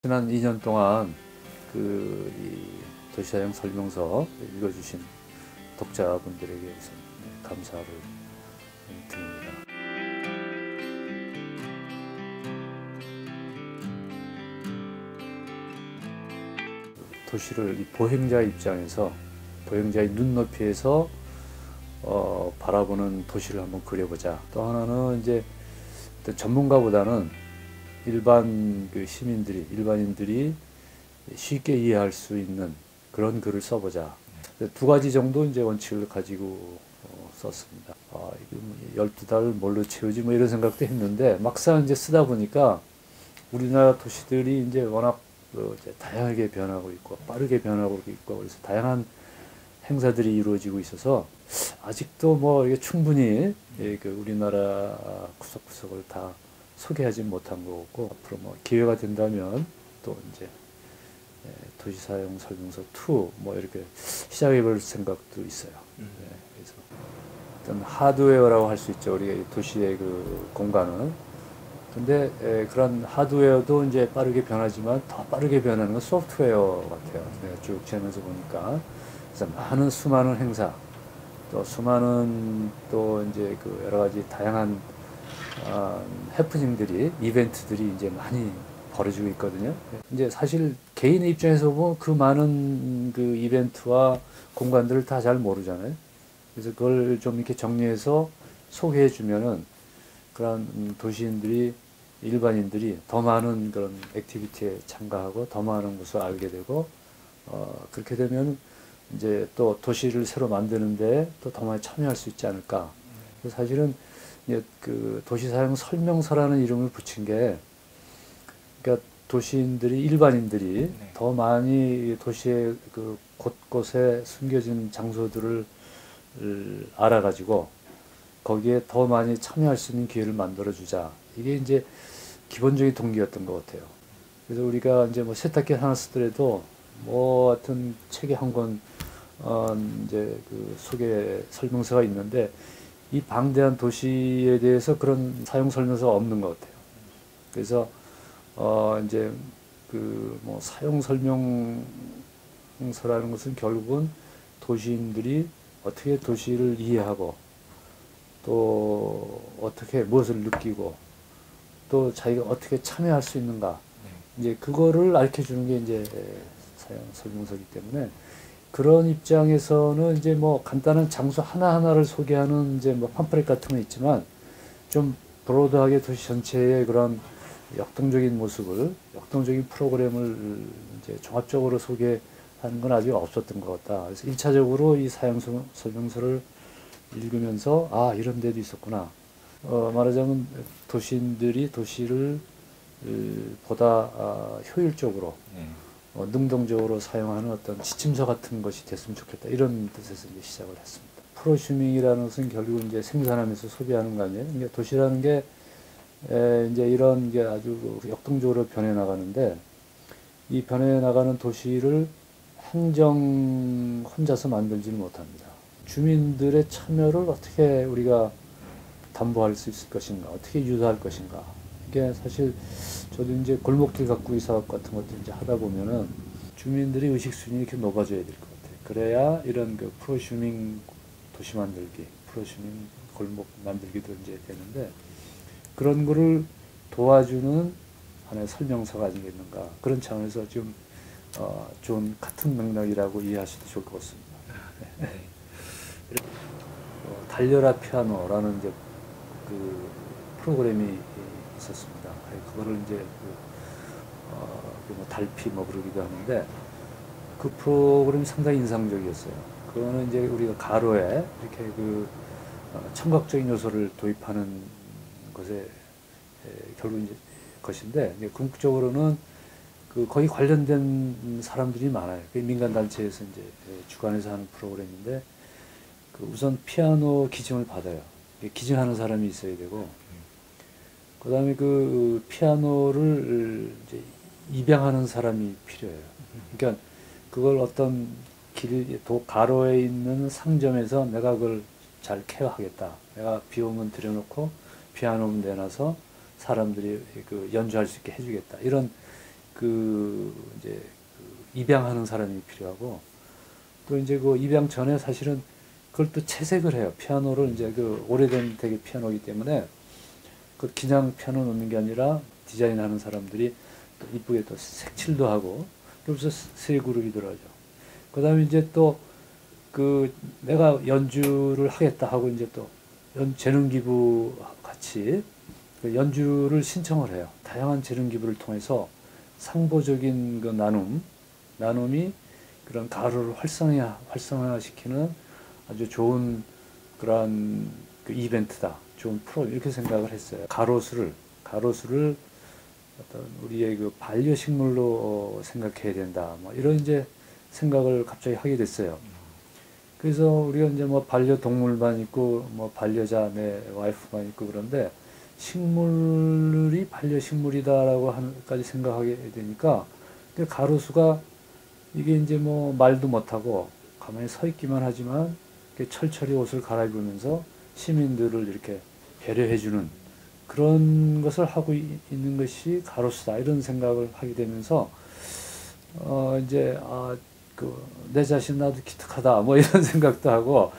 지난 2년 동안 이 도시사용 설명서 읽어주신 독자분들에게 우선 감사를 드립니다. 도시를 이 보행자 입장에서, 보행자의 눈높이에서 바라보는 도시를 한번 그려보자. 또 하나는 이제 전문가보다는 일반 일반인들이 쉽게 이해할 수 있는 그런 글을 써보자. 두 가지 정도 이제 원칙을 가지고 썼습니다. 12달 뭘로 채우지 뭐 이런 생각도 했는데, 막상 이제 쓰다 보니까 우리나라 도시들이 이제 워낙 이제 다양하게 변하고 있고 빠르게 변하고 있고, 그래서 다양한 행사들이 이루어지고 있어서 아직도 뭐 이게 충분히 우리나라 구석구석을 다 소개하지 못한 거고, 앞으로 뭐 기회가 된다면 또 이제 도시사용 설명서 2 뭐 이렇게 시작해 볼 생각도 있어요. 그래서 어떤 하드웨어라고 할 수 있죠, 우리가 도시의 그 공간은. 근데 그런 하드웨어도 이제 빠르게 변하지만 더 빠르게 변하는 건 소프트웨어 같아요. 내가 쭉 지나면서 보니까. 그래서 많은 수많은 행사, 또 수많은 또 이제 여러 가지 다양한 해프닝들이, 이벤트들이 이제 많이 벌어지고 있거든요. 이제 사실 개인의 입장에서 보면 그 많은 그 이벤트와 공간들을 다 잘 모르잖아요. 그래서 그걸 좀 이렇게 정리해서 소개해 주면은 그런 도시인들이, 일반인들이 더 많은 그런 액티비티에 참가하고 더 많은 것을 알게 되고, 그렇게 되면 이제 또 도시를 새로 만드는데 또 더 많이 참여할 수 있지 않을까. 사실은 그 도시사용 설명서라는 이름을 붙인 게, 그러니까 도시인들이, 일반인들이 더 많이 도시의 그 곳곳에 숨겨진 장소들을 알아가지고 거기에 더 많이 참여할 수 있는 기회를 만들어주자. 이게 이제 기본적인 동기였던 것 같아요. 그래서 우리가 이제 뭐 세탁기 하나 쓰더라도 뭐 하여튼 책에 한 권, 이제 그 소개 설명서가 있는데, 이 방대한 도시에 대해서 그런 사용 설명서가 없는 것 같아요. 그래서 이제 그 뭐 사용 설명서라는 것은 결국은 도시인들이 어떻게 도시를 이해하고, 또 어떻게 무엇을 느끼고, 또 자기가 어떻게 참여할 수 있는가, 이제 그거를 알려 주는 게 이제 사용 설명서이기 때문에, 그런 입장에서는 이제 뭐 간단한 장소 하나하나를 소개하는 이제 뭐 팜플렛 같은 건 있지만, 좀 브로드하게 도시 전체의 그런 역동적인 모습을, 역동적인 프로그램을 이제 종합적으로 소개하는 건 아직 없었던 것 같다. 그래서 1차적으로 이 사용 설명서를 읽으면서, 아, 이런 데도 있었구나. 말하자면 도시인들이 도시를 보다 효율적으로, 능동적으로 사용하는 어떤 지침서 같은 것이 됐으면 좋겠다, 이런 뜻에서 이제 시작을 했습니다. 프로슈밍이라는 것은 결국 이제 생산하면서 소비하는 거 아니에요. 그러니까 도시라는 게 이제 이런 게 아주 역동적으로 변해 나가는데, 이 변해 나가는 도시를 행정 혼자서 만들지는 못합니다. 주민들의 참여를 어떻게 우리가 담보할 수 있을 것인가, 어떻게 유도할 것인가. 이게 사실 저도 이제 골목길 가꾸기 사업 같은 것도 이제 하다 보면은 주민들의 의식 수준이 이렇게 높아져야 될 것 같아요. 그래야 이런 그 프로슈밍 도시 만들기, 프로슈밍 골목 만들기도 이제 되는데, 그런 거를 도와주는 하나의 설명서가 아니겠는가. 그런 차원에서 좀 좋은 같은 맥락이라고 이해하셔도 좋을 것 같습니다. 네. 달려라 피아노라는 이제 그 프로그램이 있었습니다. 그거를 이제 뭐 달피 뭐 그러기도 하는데, 그 프로그램이 상당히 인상적이었어요. 그거는 이제 우리가 가로에 이렇게 청각적인 요소를 도입하는 것에 결국 이제 것인데, 궁극적으로는 거기 관련된 사람들이 많아요. 민간 단체에서 이제 주관해서 하는 프로그램인데, 우선 피아노 기증을 받아요. 기증하는 사람이 있어야 되고, 그 다음에 그 피아노를 이제 입양하는 사람이 필요해요. 그러니까 그걸 어떤 가로에 있는 상점에서 내가 그걸 잘 케어하겠다. 내가 비용은 들여놓고 피아노는 내놔서 사람들이 연주할 수 있게 해주겠다. 이런 이제 입양하는 사람이 필요하고, 또 이제 그 입양 전에 사실은 그걸 또 채색을 해요. 피아노를 이제 오래된 되게 피아노이기 때문에 그 그냥 피아노 놓는 게 아니라 디자인하는 사람들이 또 이쁘게 또 색칠도 하고, 그래서 세 그룹이 들어가죠. 그 다음에 이제 또 내가 연주를 하겠다 하고 이제 또 재능기부 같이 연주를 신청을 해요. 다양한 재능기부를 통해서 상보적인 그 나눔이 그런 가로를 활성화시키는 아주 좋은 그런 그 이벤트다. 좋은 이렇게 생각을 했어요. 가로수를 어떤 우리의 그 반려식물로 생각해야 된다. 뭐 이런 이제 생각을 갑자기 하게 됐어요. 그래서 우리가 이제 뭐 반려동물만 있고 뭐 반려자 내 와이프만 있고 그런데 식물이 반려식물이다라고 하는까지 생각하게 되니까 가로수가 이게 이제 뭐 말도 못하고 가만히 서 있기만 하지만 철철히 옷을 갈아입으면서 시민들을 이렇게 배려해주는 그런 것을 하고 있는 것이 가로수다 이런 생각을 하게 되면서 이제 내 자신 나도 기특하다 뭐 이런 생각도 하고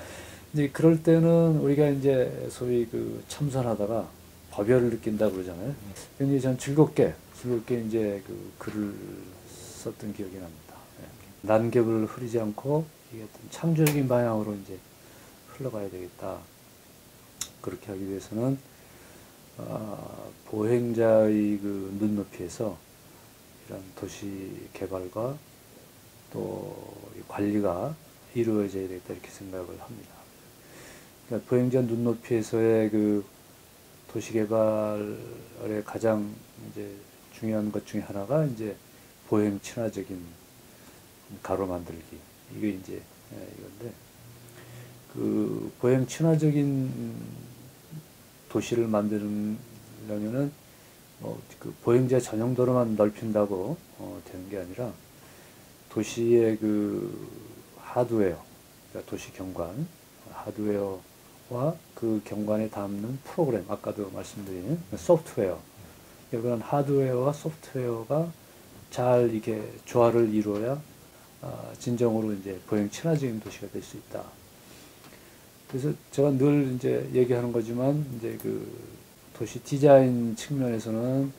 이제 그럴 때는 우리가 이제 소위 참선하다가 법열을 느낀다 그러잖아요. 근데 전 즐겁게 이제 글을 썼던 기억이 납니다. 난격을 흐리지 않고 이게 어떤 창조적인 방향으로 이제 흘러가야 되겠다. 그렇게 하기 위해서는 보행자의 눈높이에서 이런 도시 개발과 또 관리가 이루어져야 되겠다 이렇게 생각을 합니다. 그러니까 보행자 눈높이에서의 도시 개발의 가장 이제 중요한 것 중에 하나가 이제 보행 친화적인 가로 만들기 이게 이제 이건데 보행 친화적인 도시를 만들려면은 보행자 전용 도로만 넓힌다고 되는 게 아니라 도시의 하드웨어, 그러니까 도시 경관, 하드웨어와 그 경관에 담는 프로그램, 아까도 말씀드린 소프트웨어, 그런 하드웨어와 소프트웨어가 잘 이렇게 조화를 이루어야 진정으로 이제 보행 친화적인 도시가 될 수 있다. 그래서 제가 늘 이제 얘기하는 거지만 이제 도시 디자인 측면에서는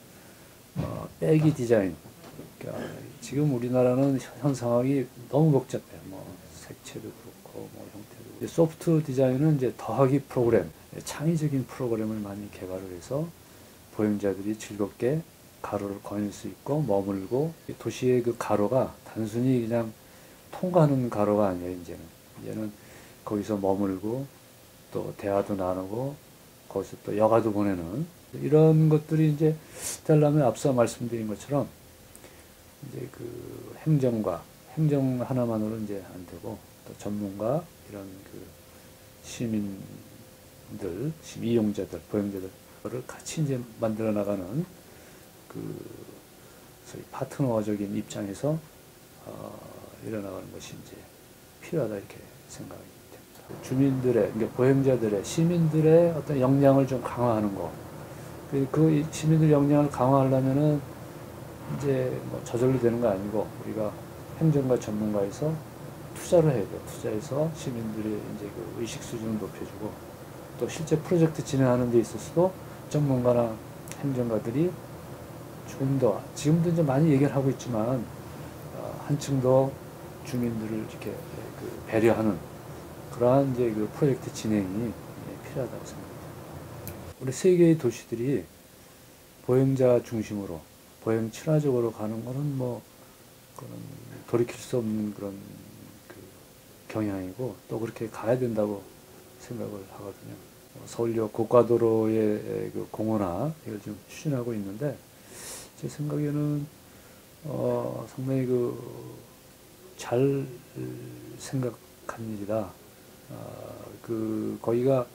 빼기 디자인. 그러니까 지금 우리나라는 현 상황이 너무 복잡해요. 뭐 색채도 그렇고 뭐 형태도. 소프트 디자인은 이제 더하기 프로그램, 창의적인 프로그램을 많이 개발을 해서 보행자들이 즐겁게 가로를 거닐 수 있고 머물고 도시의 가로가 단순히 그냥 통과하는 가로가 아니에요. 이제는 거기서 머물고 또 대화도 나누고 거기서 또 여가도 보내는 이런 것들이 이제 되려면 앞서 말씀드린 것처럼 이제 행정 하나만으로 이제 안 되고 또 전문가 이런 시민들, 이용자들, 보행자들을 같이 이제 만들어 나가는 소위 파트너적인 입장에서 일어나가는 것이 이제 필요하다 이렇게 생각이 됩니다. 주민들의, 그러니까 보행자들의, 시민들의 어떤 역량을 좀 강화하는 거. 그 시민들 역량을 강화하려면은 이제 뭐 저절로 되는 거 아니고 우리가 행정가 전문가에서 투자를 해야 돼요. 투자해서 시민들의 이제 의식 수준을 높여주고 또 실제 프로젝트 진행하는 데 있어서도 전문가나 행정가들이 조금 더 지금도 이제 많이 얘기를 하고 있지만 한층 더 주민들을 이렇게 배려하는 그러한 이제 프로젝트 진행이 필요하다고 생각합니다. 우리 세계의 도시들이 보행자 중심으로 보행 친화적으로 가는 거는 뭐 그런 돌이킬 수 없는 그런 경향이고 또 그렇게 가야 된다고 생각을 하거든요. 서울역 고가도로의 공원화 이걸 좀 추진하고 있는데 제 생각에는 상당히 잘 생각한 일이다. 거기가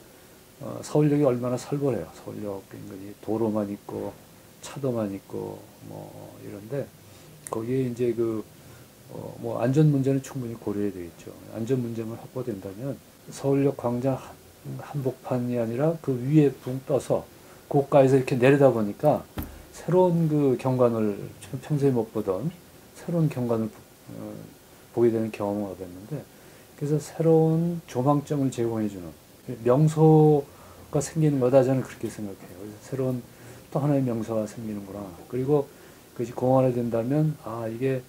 서울역이 얼마나 살벌해요. 서울역 인근이 도로만 있고 차도만 있고 뭐 이런데 거기에 이제 뭐 안전 문제는 충분히 고려해야 되겠죠. 안전 문제만 확보된다면 서울역 광장 한복판이 아니라 그 위에 붕 떠서 고가에서 이렇게 내려다 보니까 새로운 그 경관을 평소에 못 보던 새로운 경관을 보게 되는 경험을 얻었는데, 그래서 새로운 조망점을 제공해주는 명소가 생기는 거다, 저는 그렇게 생각해요. 그래서 새로운 또 하나의 명소가 생기는구나. 그리고 그것이 공원화 된다면, 아, 이게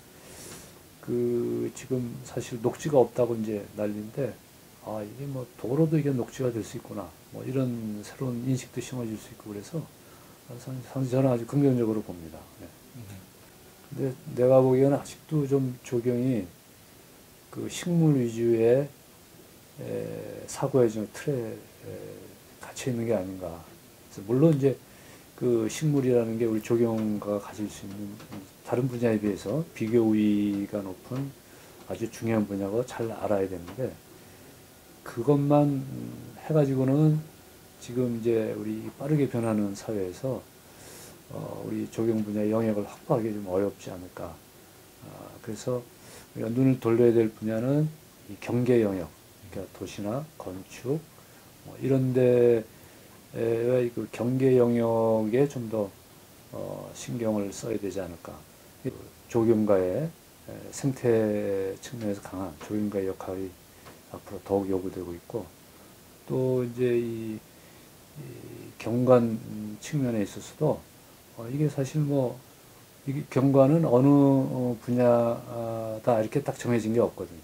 그 지금 사실 녹지가 없다고 이제 난리인데, 아, 이게 뭐 도로도 이게 녹지가 될 수 있구나. 뭐 이런 새로운 인식도 심어질 수 있고, 그래서 상당히 저는 아주 긍정적으로 봅니다. 네. 근데 내가 보기에는 아직도 좀 조경이 그 식물 위주의 사고의 좀 틀에 갇혀 있는 게 아닌가. 그래서 물론 이제 그 식물이라는 게 우리 조경가가 가질 수 있는 다른 분야에 비해서 비교 우위가 높은 아주 중요한 분야고 잘 알아야 되는데, 그것만 해가지고는 지금 이제 우리 빠르게 변하는 사회에서 우리 조경 분야의 영역을 확보하기 좀 어렵지 않을까. 그래서 우리가 눈을 돌려야 될 분야는 이 경계 영역, 그러니까 도시나 건축, 뭐 이런 데의 그 경계 영역에 좀 더 신경을 써야 되지 않을까. 조경가의 생태 측면에서 강한 조경가의 역할이 앞으로 더욱 요구되고 있고, 또 이제 이 경관 측면에 있어서도 이게 사실 뭐 이게 경관은 어느 분야다 이렇게 딱 정해진 게 없거든요.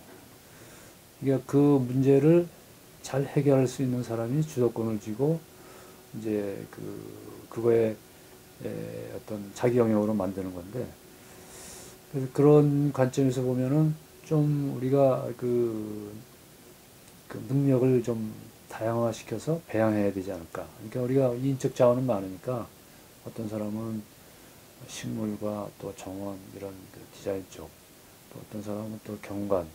그러니까 그 문제를 잘 해결할 수 있는 사람이 주도권을 쥐고 이제 그거에 어떤 자기 영역으로 만드는 건데, 그래서 그런 관점에서 보면은 좀 우리가 그 능력을 좀 다양화시켜서 배양해야 되지 않을까. 그러니까 우리가 인적 자원은 많으니까 어떤 사람은 식물과 또 정원 이런 그 디자인 쪽, 또 어떤 사람은 또 경관,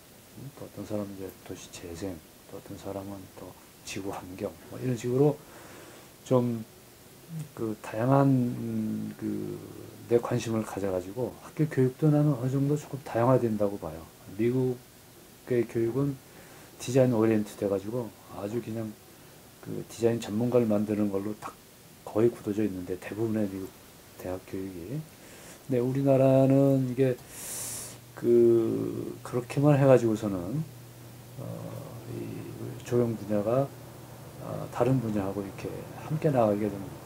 또 어떤 사람은 이제 도시 재생, 또 어떤 사람은 또 지구 환경, 뭐 이런 식으로 좀 그 다양한 내 관심을 가져가지고 학교 교육도 나는 어느 정도 조금 다양화된다고 봐요. 미국의 교육은 디자인 오리엔트 돼가지고 아주 그냥 그 디자인 전문가를 만드는 걸로 딱 거의 굳어져 있는데, 대부분의 미국 대학 교육이. 근데 우리나라는 이게 그렇게만 해가지고서는 이 조형 분야가 다른 분야하고 이렇게 함께 나가기가 좀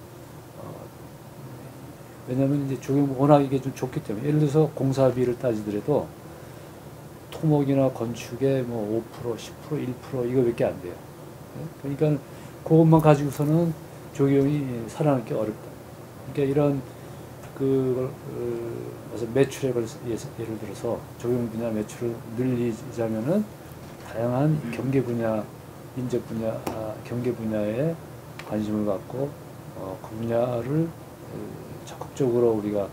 왜냐하면 이제 조경 워낙 이게 좀 좋기 때문에, 예를 들어서 공사비를 따지더라도 토목이나 건축의 뭐 5%, 10%, 1% 이거밖에 안 돼요. 그러니까 그것만 가지고서는 조경이 살아남기 어렵다. 그러니까 이런 그래서 매출액을 예를 들어서 조경 분야 매출을 늘리자면은 다양한 경계 분야, 인적 분야, 경계 분야에 관심을 갖고 그 분야를 적극적으로 우리가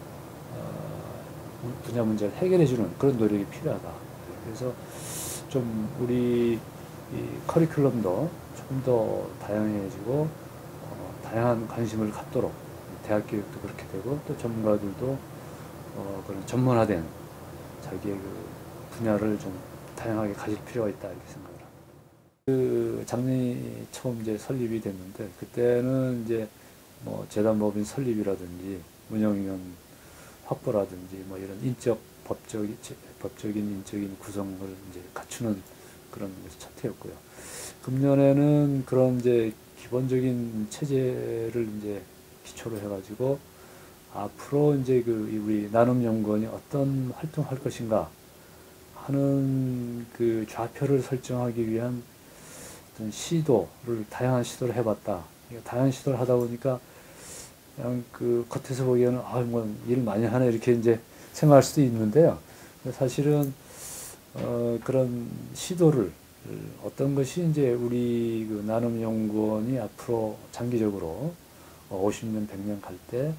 분야 문제를 해결해주는 그런 노력이 필요하다. 그래서 좀 우리 이 커리큘럼도 조금 더 다양해지고 다양한 관심을 갖도록 대학 교육도 그렇게 되고, 또 전문가들도 그런 전문화된 자기의 그 분야를 좀 다양하게 가질 필요가 있다 이렇게 생각을 합니다. 그 작년이 처음 이제 설립이 됐는데, 그때는 이제 뭐 재단법인 설립이라든지 운영위원 확보라든지 뭐 이런 법적인 인적인 구성을 이제 갖추는 그런 것이 첫 해였고요. 금년에는 그런 이제 기본적인 체제를 이제 기초로 해가지고 앞으로 이제 우리 나눔연구원이 어떤 활동할 것인가 하는 그 좌표를 설정하기 위한 어떤 다양한 시도를 해봤다. 다양한 시도를 하다 보니까 그냥 겉에서 보기에는 뭐 일 많이 하네 이렇게 이제 생각할 수도 있는데요. 사실은 그런 시도를 어떤 것이 이제 우리 나눔연구원이 앞으로 장기적으로 50년, 100년 갈 때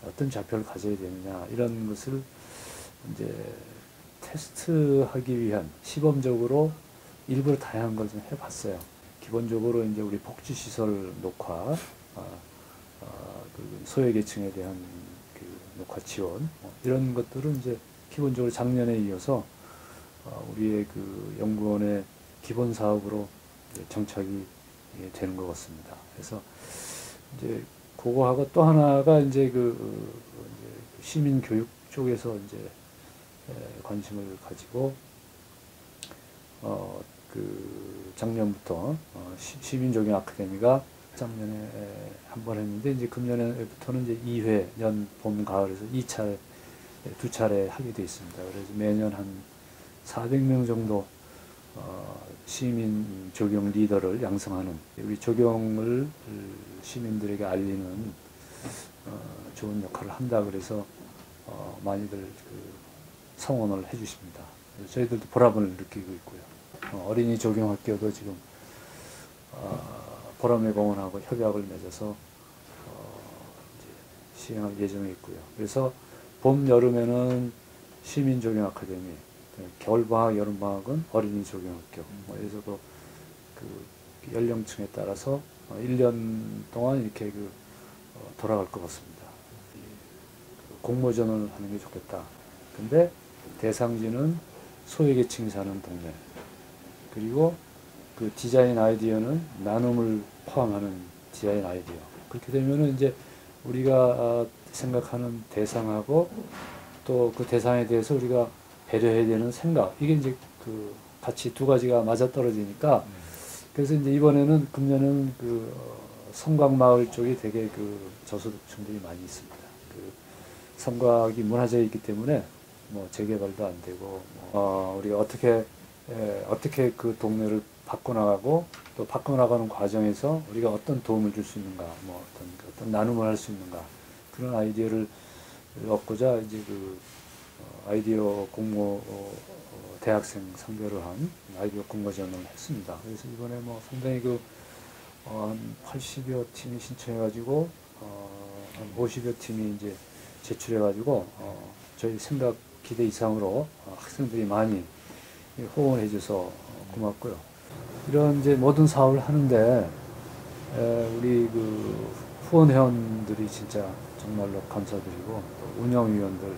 어떤 좌표를 가져야 되느냐 이런 것을 이제 테스트하기 위한 시범적으로 일부러 다양한 걸 좀 해봤어요. 기본적으로 이제 우리 복지시설 녹화, 소외계층에 대한 녹화 지원, 이런 것들은 이제 기본적으로 작년에 이어서 우리의 연구원의 기본 사업으로 정착이 되는 것 같습니다. 그래서 이제 그거하고 또 하나가 이제 이제 시민 교육 쪽에서 이제 관심을 가지고 작년부터 시민조경 아카데미가 작년에 한 번 했는데 이제 금년에부터는 이제 2회 년 봄 가을에서 2차례 두 차례 하게 돼 있습니다. 그래서 매년 한 400명 정도 시민 조경 리더를 양성하는 우리 조경을 시민들에게 알리는 좋은 역할을 한다 그래서 많이들 성원을 해주십니다. 저희들도 보람을 느끼고 있고요. 어린이 조경학교도 지금 보람의 공원하고 협약을 맺어서 이제 시행할 예정에 있고요. 그래서 봄, 여름에는 시민 조경 아카데미, 겨울방학, 여름방학은 어린이 조경학교. 그래서 그 연령층에 따라서 1년 동안 이렇게 돌아갈 것 같습니다. 공모전을 하는 게 좋겠다. 근데 대상지는 소외계층이 사는 동네. 그리고 그 디자인 아이디어는 나눔을 포함하는 디자인 아이디어. 그렇게 되면은 이제 우리가 생각하는 대상하고 또 그 대상에 대해서 우리가 배려해야 되는 생각. 이게 이제 같이 두 가지가 맞아떨어지니까 그래서 이제 이번에는 금년은 성곽마을 쪽이 되게 저소득층들이 많이 있습니다. 성곽이 무너져 있기 때문에 뭐 재개발도 안 되고 우리가 어떻게 그 동네를 바꿔나가고 또 바꿔나가는 과정에서 우리가 어떤 도움을 줄 수 있는가, 뭐 어떤 나눔을 할 수 있는가 그런 아이디어를 얻고자 이제 아이디어 공모 대학생 상대로 한 아이디어 공모전을 했습니다. 그래서 이번에 뭐 상당히 한 80여 팀이 신청해가지고 한 50여 팀이 이제 제출해가지고 저희 생각 기대 이상으로 학생들이 많이 후원해줘서 고맙고요. 이런 이제 모든 사업을 하는데 우리 후원회원들이 진짜 정말로 감사드리고 또 운영위원들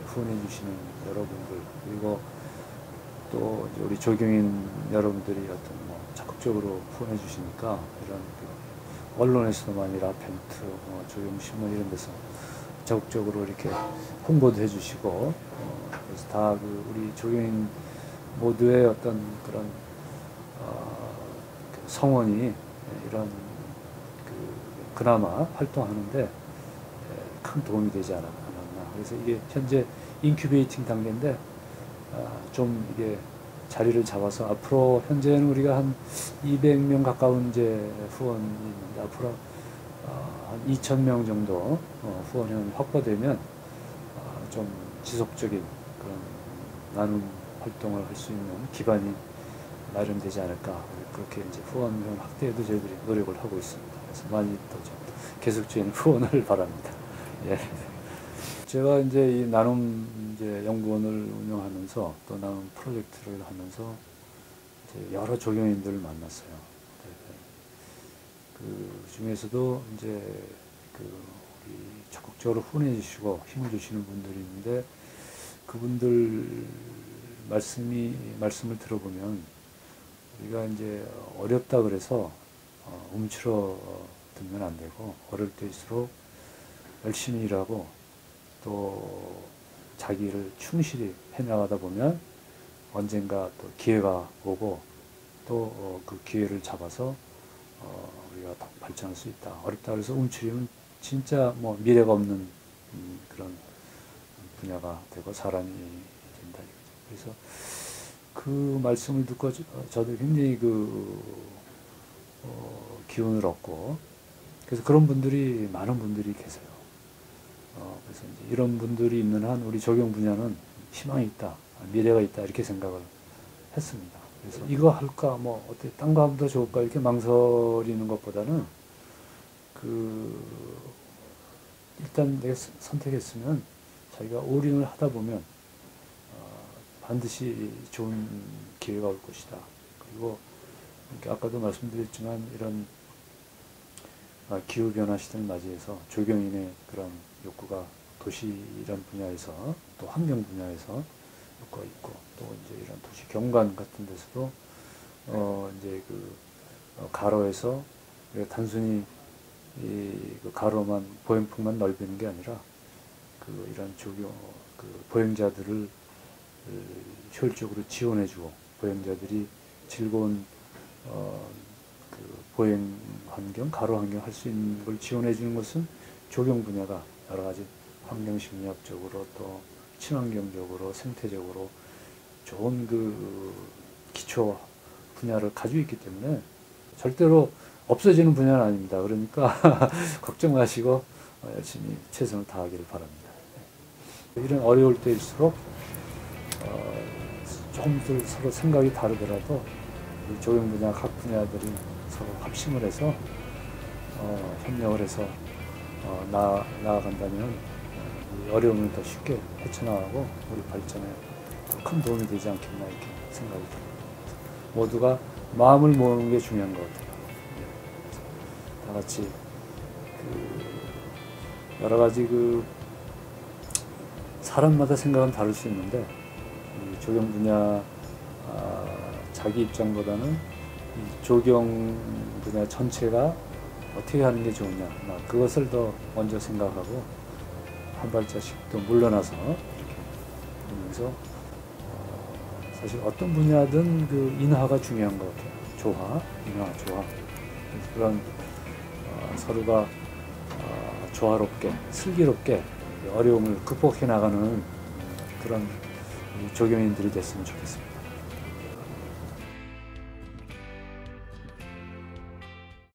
후원해주시는 여러분들 그리고 또 이제 우리 조경인 여러분들이 적극적으로 후원해주시니까 이런 언론에서도 많이 라펜트, 조경신문 이런 데서 적극적으로 이렇게 홍보도 해주시고 그래서 다 우리 조경인 모두의 어떤 그런 성원이 이런 그나마 활동하는데 큰 도움이 되지 않았나. 그래서 이게 현재 인큐베이팅 단계인데 좀 이게 자리를 잡아서 앞으로 현재는 우리가 한 200명 가까운 이제 후원이 있는데 앞으로 한 2,000명 정도 후원이 확보되면 좀 지속적인 그런 나눔 활동을 할 수 있는 기반이 마련되지 않을까. 그렇게 이제 후원금 확대에도 저희들이 노력을 하고 있습니다. 그래서 많이 또 좀 계속적인 후원을 바랍니다. 예. 제가 이제 이 나눔 이제 연구원을 운영하면서 또 나눔 프로젝트를 하면서 이제 여러 조경인들을 만났어요. 그 중에서도 이제 우리 적극적으로 후원해 주시고 힘을 주시는 분들이 있는데 그분들 말씀을 들어보면 우리가 이제 어렵다 그래서 움츠러 들면 안 되고 어릴 때일수록 열심히 일하고 또 자기를 충실히 해나가다 보면 언젠가 또 기회가 오고 또 그 기회를 잡아서 우리가 더 발전할 수 있다. 어렵다 그래서 움츠리면 진짜 뭐 미래가 없는 그런 분야가 되고 사람이 된다. 그래서 그 말씀을 듣고 저도 굉장히 기운을 얻고 그래서 그런 분들이 많은 분들이 계세요. 그래서 이제 이런 분들이 있는 한 우리 조경 분야는 희망이 있다, 미래가 있다 이렇게 생각을 했습니다. 그래서 이거 할까, 뭐 어떻게 딴 거 하면 더 좋을까 이렇게 망설이는 것보다는 일단 내가 선택했으면 자기가 올인을 하다 보면 반드시 좋은 기회가 올 것이다. 그리고 아까도 말씀드렸지만 이런 기후변화 시대를 맞이해서 조경인의 그런 욕구가 도시 이런 분야에서 또 환경 분야에서 욕구가 있고 또 이제 이런 도시 경관 같은 데서도 이제 가로에서 단순히 그 가로만 보행폭만 넓히는 게 아니라 이런 보행자들을 효율적으로 지원해주고 보행자들이 즐거운 보행 환경, 가로 환경 할 수 있는 걸 지원해주는 것은 조경 분야가 여러 가지 환경심리학적으로 또 친환경적으로 생태적으로 좋은 기초 분야를 가지고 있기 때문에 절대로 없어지는 분야는 아닙니다. 그러니까 걱정 마시고 열심히 최선을 다하기를 바랍니다. 이런 어려울 때일수록 조금 서로 생각이 다르더라도 이 조경 분야 각 분야들이 서로 합심을 해서 협력을 해서 나아간다면 이 어려움을 더 쉽게 헤쳐나가고 우리 발전에 더 큰 도움이 되지 않겠나 이렇게 생각이 듭니다. 모두가 마음을 모으는 게 중요한 것 같아요. 다 같이 여러 가지 사람마다 생각은 다를 수 있는데 이 조경 분야 자기 입장보다는 이 조경 분야 전체가 어떻게 하는 게 좋으냐 그것을 더 먼저 생각하고 한 발자씩 또 물러나서 이렇게 보면서 사실 어떤 분야든 인하가 중요한 것 같아요. 조화, 인하, 조화 그런 서로가 조화롭게 슬기롭게 어려움을 극복해 나가는 그런 조경인들이 됐으면 좋겠습니다.